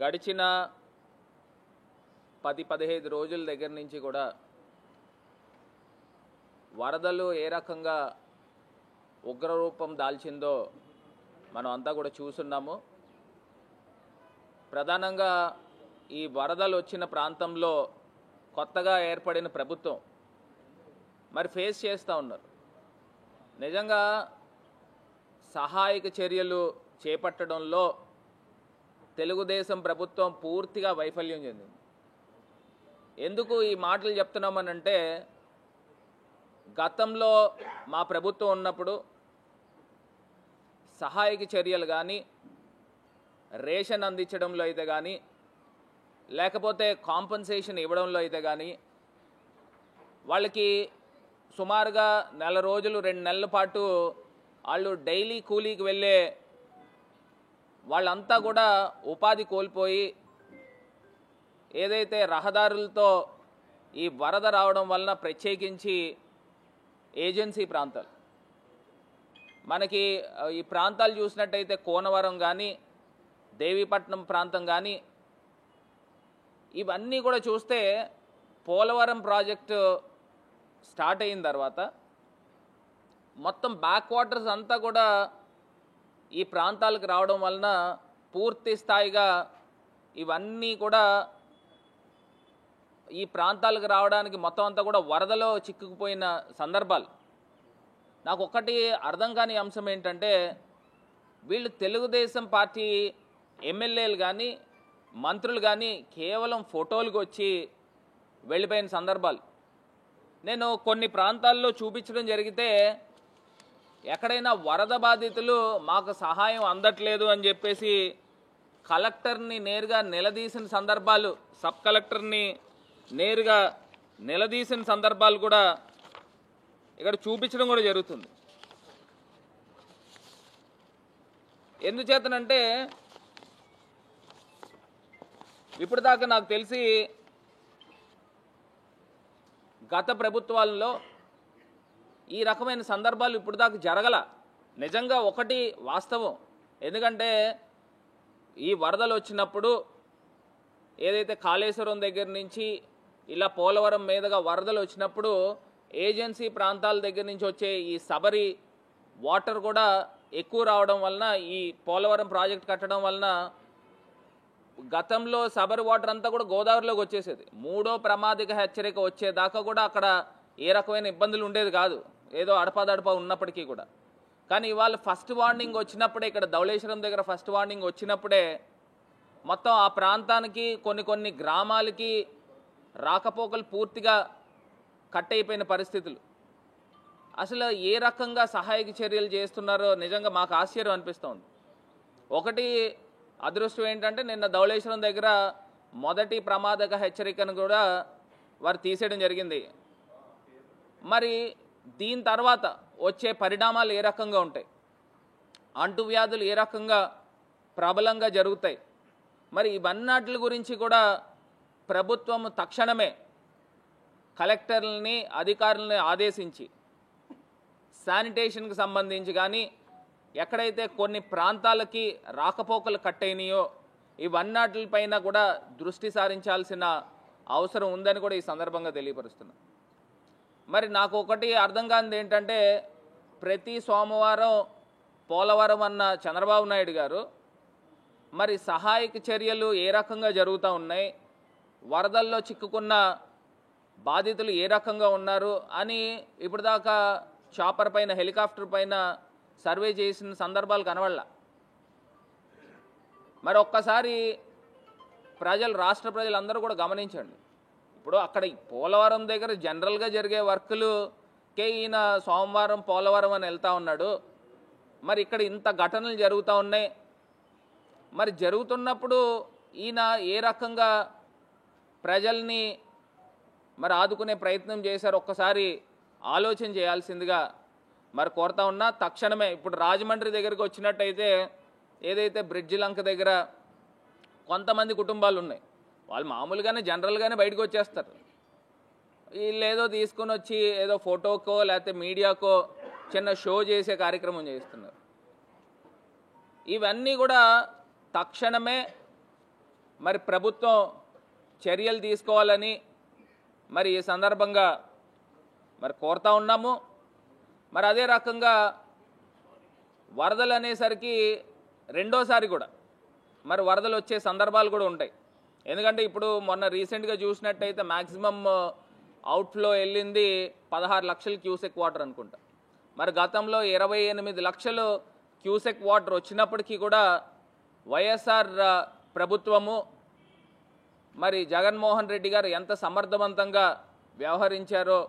గడిచిన 10-15 రోజుల దగ్గర నుంచి కూడా వరదలు ఏ రకంగా ఉగ్రరూపం దాల్చిందో మనం అంతా కూడా చూస్తున్నాము. ప్రధానంగా ఈ వరదలు వచ్చిన ప్రాంతంలో కొత్తగా ఏర్పడిన ప్రభుత్వం మరి ఫేస్ చేస్తూ ఉన్నారు. నిజంగా సహాయక చర్యలు చేపట్టడంలో తెలుగుదేశం ప్రభుత్వం పూర్తిగా వైఫల్యం చెందింది. ఎందుకు ఈ మాటలు చెప్తున్నామనంటే, గతంలో మా ప్రభుత్వం ఉన్నప్పుడు సహాయక చర్యలు కానీ, రేషన్ అందించడంలో అయితే కానీ, లేకపోతే కాంపన్సేషన్ ఇవ్వడంలో అయితే కానీ, వాళ్ళకి సుమారుగా నెల రోజులు 2 నెలల పాటు వాళ్ళు డైలీ కూలీకి వెళ్ళే వాళ్ళంతా కూడా ఉపాధి కోల్పోయి, ఏదైతే రహదారులతో ఈ వరద రావడం వలన ప్రత్యేకించి ఏజెన్సీ ప్రాంతాలు, మనకి ఈ ప్రాంతాలు చూసినట్టయితే కోనవరం కానీ, దేవీపట్నం ప్రాంతం కానీ, ఇవన్నీ కూడా చూస్తే పోలవరం ప్రాజెక్టు స్టార్ట్ అయిన తర్వాత మొత్తం బ్యాక్ వాటర్స్ అంతా కూడా ఈ ప్రాంతాలకు రావడం వలన పూర్తి స్థాయిగా ఇవన్నీ కూడా ఈ ప్రాంతాలకు రావడానికి మొత్తం అంతా కూడా వరదలో చిక్కుకుపోయిన సందర్భాలు. నాకు ఒక్కటి అర్థం కాని అంశం ఏంటంటే, వీళ్ళు తెలుగుదేశం పార్టీ ఎమ్మెల్యేలు కానీ, మంత్రులు కానీ కేవలం ఫోటోలకు వచ్చి వెళ్ళిపోయిన సందర్భాలు. నేను కొన్ని ప్రాంతాల్లో చూపించడం జరిగితే, ఎక్కడైనా వరద బాధితులు మాకు సహాయం అందట్లేదు అని చెప్పేసి కలెక్టర్ని నేరుగా నిలదీసిన సందర్భాలు, సబ్ కలెక్టర్ని నేరుగా నిలదీసిన సందర్భాలు కూడా ఇక్కడ చూపించడం కూడా జరుగుతుంది. ఎందుచేతనంటే, ఇప్పుడు దాకా నాకు తెలిసి గత ప్రభుత్వాలలో ఈ రకమైన సందర్భాలు ఇప్పుడు దాకా జరగల. నిజంగా ఒకటి వాస్తవం. ఎందుకంటే ఈ వరదలు వచ్చినప్పుడు ఏదైతే కాళేశ్వరం దగ్గర నుంచి ఇలా పోలవరం మీదుగా వరదలు వచ్చినప్పుడు ఏజెన్సీ ప్రాంతాల దగ్గర నుంచి వచ్చే ఈ సబరి వాటర్ కూడా ఎక్కువ రావడం వలన, ఈ పోలవరం ప్రాజెక్ట్ కట్టడం వలన గతంలో సబరి వాటర్ అంతా కూడా గోదావరిలోకి వచ్చేసేది. 3వ ప్రమాదిక హెచ్చరిక వచ్చేదాకా కూడా అక్కడ ఏ రకమైన ఇబ్బందులు ఉండేది కాదు, ఏదో అడపాదడపా ఉన్నప్పటికీ కూడా. కానీ ఇవాళ ఫస్ట్ వార్నింగ్ వచ్చినప్పుడే, ఇక్కడ ధవళేశ్వరం దగ్గర ఫస్ట్ వార్నింగ్ వచ్చినప్పుడే మొత్తం ఆ ప్రాంతానికి కొన్ని గ్రామాలకి రాకపోకలు పూర్తిగా కట్ అయిపోయిన పరిస్థితులు. అసలు ఏ రకంగా సహాయక చర్యలు చేస్తున్నారో నిజంగా మాకు ఆశ్చర్యం అనిపిస్తోంది. ఒకటి అదృష్టం ఏంటంటే, నిన్న ధవళేశ్వరం దగ్గర మొదటి ప్రమాదక హెచ్చరికను కూడా వారు తీసేయడం జరిగింది. మరి దీని తర్వాత వచ్చే పరిణామాలు ఏ రకంగా ఉంటాయి, అంటువ్యాధులు ఏ రకంగా ప్రబలంగా జరుగుతాయి, మరి ఇవన్నిటి గురించి కూడా ప్రభుత్వం తక్షణమే కలెక్టర్లని, అధికారులని ఆదేశించి శానిటేషన్కి సంబంధించి కానీ, ఎక్కడైతే కొన్ని ప్రాంతాలకి రాకపోకలు కట్ అయినాయో ఇవన్నిటిపైన కూడా దృష్టి సారించాల్సిన అవసరం ఉందని కూడా ఈ సందర్భంగా తెలియపరుస్తున్నాను. మరి నాకు ఒకటి అర్థం కానిది ఏంటంటే, ప్రతి సోమవారం పోలవరం అన్న చంద్రబాబు నాయుడు గారు మరి సహాయక చర్యలు ఏ రకంగా జరుగుతూ ఉన్నాయి, వరదల్లో చిక్కుకున్న బాధితులు ఏ రకంగా ఉన్నారు అని ఇప్పుడు దాకా చాపర్ పైన, హెలికాప్టర్ పైన సర్వే చేసిన సందర్భాలు కనబడలా. మరి ఒక్కసారి రాష్ట్ర ప్రజలందరూ కూడా గమనించండి. ఇప్పుడు అక్కడ పోలవరం దగ్గర జనరల్గా జరిగే వర్కులుకే ఈయన సోమవారం పోలవరం అని వెళ్తూ ఉన్నాడు. మరి ఇక్కడ ఇంత ఘటనలు జరుగుతూ ఉన్నాయి. మరి జరుగుతున్నప్పుడు ఈయన ఏ రకంగా ప్రజల్ని మరి ఆదుకునే ప్రయత్నం చేశారు, ఒక్కసారి ఆలోచన చేయాల్సిందిగా మరి కోరుతా ఉన్నా. తక్షణమే ఇప్పుడు రాజమండ్రి దగ్గరికి వచ్చినట్టయితే, ఏదైతే బ్రిడ్జి లంక దగ్గర కొంతమంది కుటుంబాలు ఉన్నాయి, వాళ్ళు మామూలుగానే జనరల్గానే బయటకు వచ్చేస్తారు. వీళ్ళు ఏదో తీసుకొని వచ్చి ఏదో ఫోటోకో లేకపోతే మీడియాకో చిన్న షో చేసే కార్యక్రమం చేస్తున్నారు. ఇవన్నీ కూడా తక్షణమే మరి ప్రభుత్వం చర్యలు తీసుకోవాలని మరి ఈ సందర్భంగా మరి కోరుతా ఉన్నాము. మరి అదే రకంగా వరదలు అనేసరికి రెండోసారి కూడా మరి వరదలు వచ్చే సందర్భాలు కూడా ఉంటాయి. ఎందుకంటే ఇప్పుడు మొన్న రీసెంట్గా చూసినట్టయితే మ్యాక్సిమం అవుట్ఫ్లో వెళ్ళింది 16 లక్షల క్యూసెక్ వాటర్ అనుకుంటా. మరి గతంలో 28 లక్షలు క్యూసెక్ వాటర్ వచ్చినప్పటికీ కూడా వైఎస్ఆర్ ప్రభుత్వము మరి జగన్మోహన్ రెడ్డి గారు ఎంత సమర్థవంతంగా వ్యవహరించారో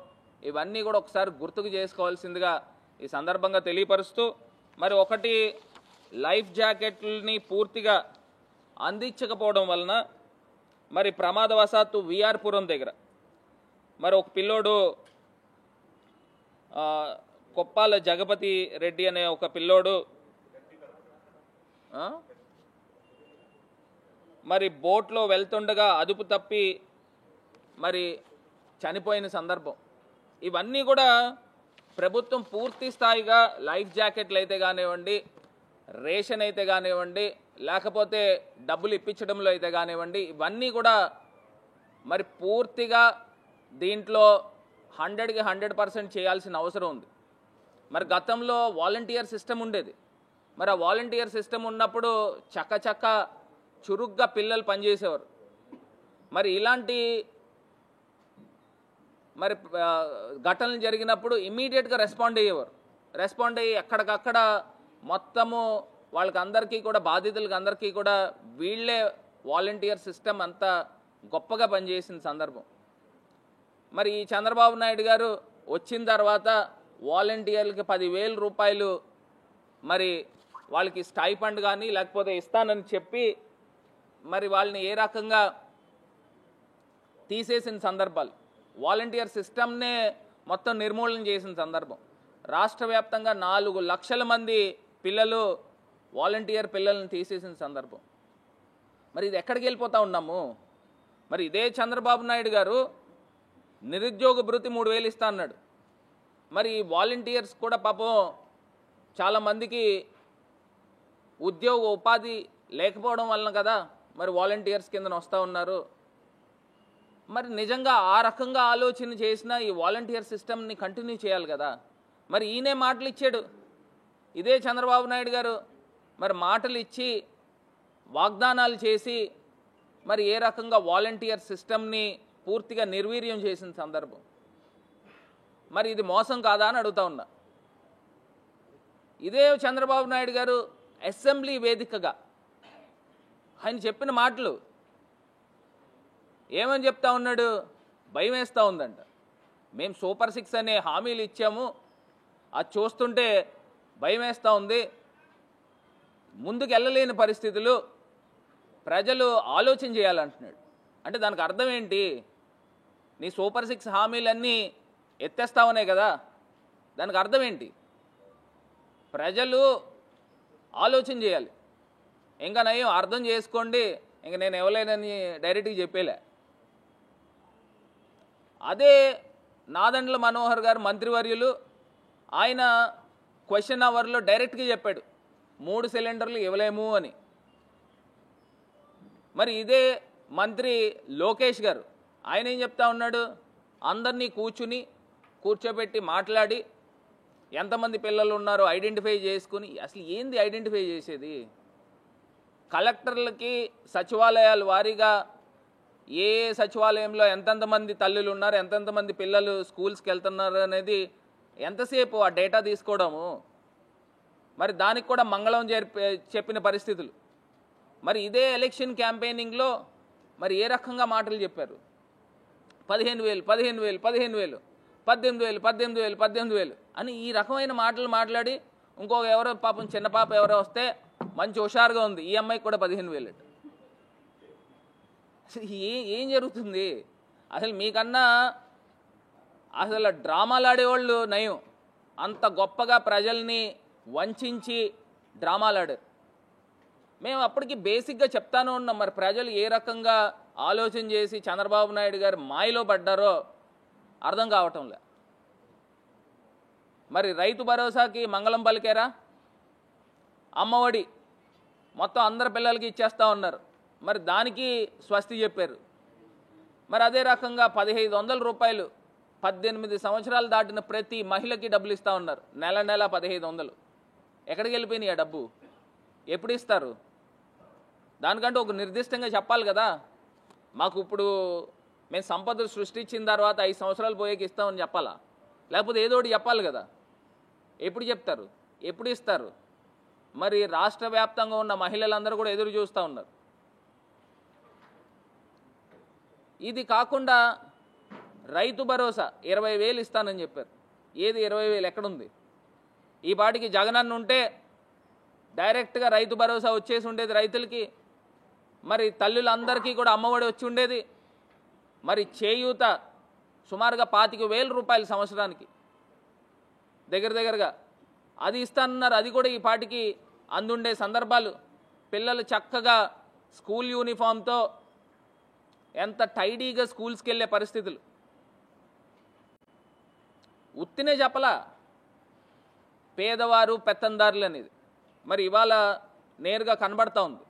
ఇవన్నీ కూడా ఒకసారి గుర్తుకు చేసుకోవాల్సిందిగా ఈ సందర్భంగా తెలియపరుస్తూ, మరి ఒకటి లైఫ్ జాకెట్లని పూర్తిగా అందించకపోవడం వలన మరి ప్రమాదవశాత్తు విఆర్పురం దగ్గర మరి ఒక పిల్లోడు కొప్పాల జగపతి రెడ్డి అనే ఒక పిల్లోడు మరి బోట్లో వెళ్తుండగా అదుపు తప్పి మరి చనిపోయిన సందర్భం. ఇవన్నీ కూడా ప్రభుత్వం పూర్తి స్థాయిగా లైఫ్ జాకెట్లు అయితే కానివ్వండి, రేషన్ అయితే కానివ్వండి, లేకపోతే డబ్బులు ఇప్పించడంలో అయితే కానివ్వండి, ఇవన్నీ కూడా మరి పూర్తిగా దీంట్లో 100కి 100% చేయాల్సిన అవసరం ఉంది. మరి గతంలో వాలంటీర్ సిస్టమ్ ఉండేది. మరి ఆ వాలంటీర్ సిస్టమ్ ఉన్నప్పుడు చక్క చురుగ్గా పిల్లలు పనిచేసేవారు. మరి ఇలాంటి మరి ఘటనలు జరిగినప్పుడు ఇమ్మీడియట్గా రెస్పాండ్ అయ్యి ఎక్కడికక్కడ మొత్తము వాళ్ళకందరికీ కూడా బాధితులకి అందరికీ కూడా వీళ్ళే వాలంటీర్ సిస్టమ్ అంతా గొప్పగా పనిచేసిన సందర్భం. మరి ఈ చంద్రబాబు నాయుడు గారు వచ్చిన తర్వాత వాలంటీర్లకి 10,000 రూపాయలు మరి వాళ్ళకి స్టైఫండ్ కానీ లేకపోతే ఇస్తానని చెప్పి మరి వాళ్ళని ఏ రకంగా తీసేసిన సందర్భాలు, వాలంటీర్ సిస్టమ్నే మొత్తం నిర్మూలన చేసిన సందర్భం. రాష్ట్ర వ్యాప్తంగా 4 లక్షల మంది పిల్లలు వాలంటీర్ పిల్లల్ని తీసేసిన సందర్భం. మరి ఇది ఎక్కడికి వెళ్ళిపోతూ ఉన్నాము? మరి ఇదే చంద్రబాబు నాయుడు గారు నిరుద్యోగ భృతి 3,000 ఇస్తా అన్నాడు. మరి వాలంటీర్స్ కూడా పాపం చాలామందికి ఉద్యోగ ఉపాధి లేకపోవడం వలన కదా మరి వాలంటీర్స్ కింద వస్తూ ఉన్నారు. మరి నిజంగా ఆ రకంగా ఆలోచన చేసిన ఈ వాలంటీర్ సిస్టమ్ని కంటిన్యూ చేయాలి కదా. మరి ఈయనే మాటలు ఇచ్చాడు, ఇదే చంద్రబాబు నాయుడు గారు మరి మాటలు ఇచ్చి వాగ్దానాలు చేసి మరి ఏ రకంగా వాలంటీర్ సిస్టమ్ని పూర్తిగా నిర్వీర్యం చేసిన సందర్భం. మరి ఇది మోసం కాదా అని అడుగుతా ఉన్నా. ఇదే చంద్రబాబు నాయుడు గారు అసెంబ్లీ వేదికగా ఆయన చెప్పిన మాటలు ఏమని చెప్తా ఉన్నాడు? భయం వేస్తూ ఉందంట. మేము సూపర్ 6 అనే హామీలు ఇచ్చాము, అది చూస్తుంటే భయం వేస్తూ ఉంది, ముందుకు వెళ్ళలేని పరిస్థితులు, ప్రజలు ఆలోచన చేయాలంటున్నాడు. అంటే దానికి అర్థం ఏంటి? నీ సూపర్ 6 హామీలన్నీ ఎత్తేస్తావనే కదా. దానికి అర్థం ఏంటి? ప్రజలు ఆలోచన చేయాలి. ఇంకా నయం అర్థం చేసుకోండి, ఇంక నేను ఇవ్వలేనని డైరెక్ట్గా చెప్పేలే. అదే నాదెండ్ల మనోహర్ గారు మంత్రివర్యులు ఆయన క్వశ్చన్ అవర్లో డైరెక్ట్గా చెప్పాడు 3 సిలిండర్లు ఇవ్వలేము అని. మరి ఇదే మంత్రి లోకేష్ గారు ఆయన ఏం చెప్తా ఉన్నాడు? అందరినీ కూర్చోబెట్టి మాట్లాడి ఎంతమంది పిల్లలు ఉన్నారో ఐడెంటిఫై చేసుకుని, అసలు ఏంది ఐడెంటిఫై చేసేది? కలెక్టర్లకి సచివాలయాల వారీగా ఏ సచివాలయంలో ఎంతెంతమంది తల్లులు ఉన్నారు, ఎంతెంతమంది పిల్లలు స్కూల్స్కి వెళ్తున్నారు అనేది ఎంతసేపు ఆ డేటా తీసుకోవడము. మరి దానికి కూడా మంగళం చెప్పిన పరిస్థితులు. మరి ఇదే ఎలక్షన్ క్యాంపెయినింగ్లో మరి ఏ రకంగా మాటలు చెప్పారు? 15,000 15,000 15,000 18,000 18,000 18,000 అని ఈ రకమైన మాటలు మాట్లాడి ఇంకొక ఎవరో పాపం చిన్న పాప ఎవరో వస్తే మంచి హుషారుగా ఉంది, ఈ అమ్మాయికి కూడా 15,000. అసలు ఏం జరుగుతుంది? అసలు మీకన్నా అసలు డ్రామాలు ఆడేవాళ్ళు నయం. అంత గొప్పగా ప్రజల్ని వంచి డ్రామాలు ఆడారు. మేము అప్పటికి బేసిక్గా చెప్తానే ఉన్నాం, మరి ప్రజలు ఏ రకంగా ఆలోచన చేసి చంద్రబాబు నాయుడు గారు మాయలో పడ్డారో అర్థం కావటంలే. మరి రైతు భరోసాకి మంగళం పలికారా? అమ్మఒడి మొత్తం అందరి పిల్లలకి ఇచ్చేస్తూ ఉన్నారు. మరి దానికి స్వస్తి చెప్పారు. మరి అదే రకంగా 1500 రూపాయలు 18 సంవత్సరాలు దాటిన ప్రతి మహిళకి డబ్బులు ఇస్తూ ఉన్నారు. నెల నెల 1500. ఎక్కడికి వెళ్ళిపోయినాయి ఆ డబ్బు? ఎప్పుడు ఇస్తారు? దానికంటే ఒక నిర్దిష్టంగా చెప్పాలి కదా. మాకు ఇప్పుడు మేము సంపదలు సృష్టించిన తర్వాత 5 సంవత్సరాలు పోయేకి ఇస్తామని చెప్పాలా? లేకపోతే ఏదో ఒకటి చెప్పాలి కదా. ఎప్పుడు చెప్తారు? ఎప్పుడు ఇస్తారు? మరి రాష్ట్ర వ్యాప్తంగా ఉన్న మహిళలందరూ కూడా ఎదురు చూస్తూ ఉన్నారు. ఇది కాకుండా రైతు భరోసా 20,000 ఇస్తానని చెప్పారు. ఏది 20,000 ఎక్కడుంది? ఈ పాటికి జగనన్న ఉంటే డైరెక్ట్గా రైతు భరోసా వచ్చేసి ఉండేది రైతులకి. మరి తల్లులందరికీ కూడా అమ్మఒడి వచ్చి ఉండేది. మరి చేయూత సుమారుగా 25,000 రూపాయలు సంవత్సరానికి దగ్గరగా అది ఇస్తానన్నారు. అది కూడా ఈ పాటికి అందుండే సందర్భాలు. పిల్లలు చక్కగా స్కూల్ యూనిఫామ్తో ఎంత టైడీగా స్కూల్స్కి వెళ్ళే పరిస్థితులు. ఉత్తినే చెప్పలా పేదవారు పెత్తందారులు అనేది. మరి ఇవాళ నేరుగా కనబడతా ఉంది.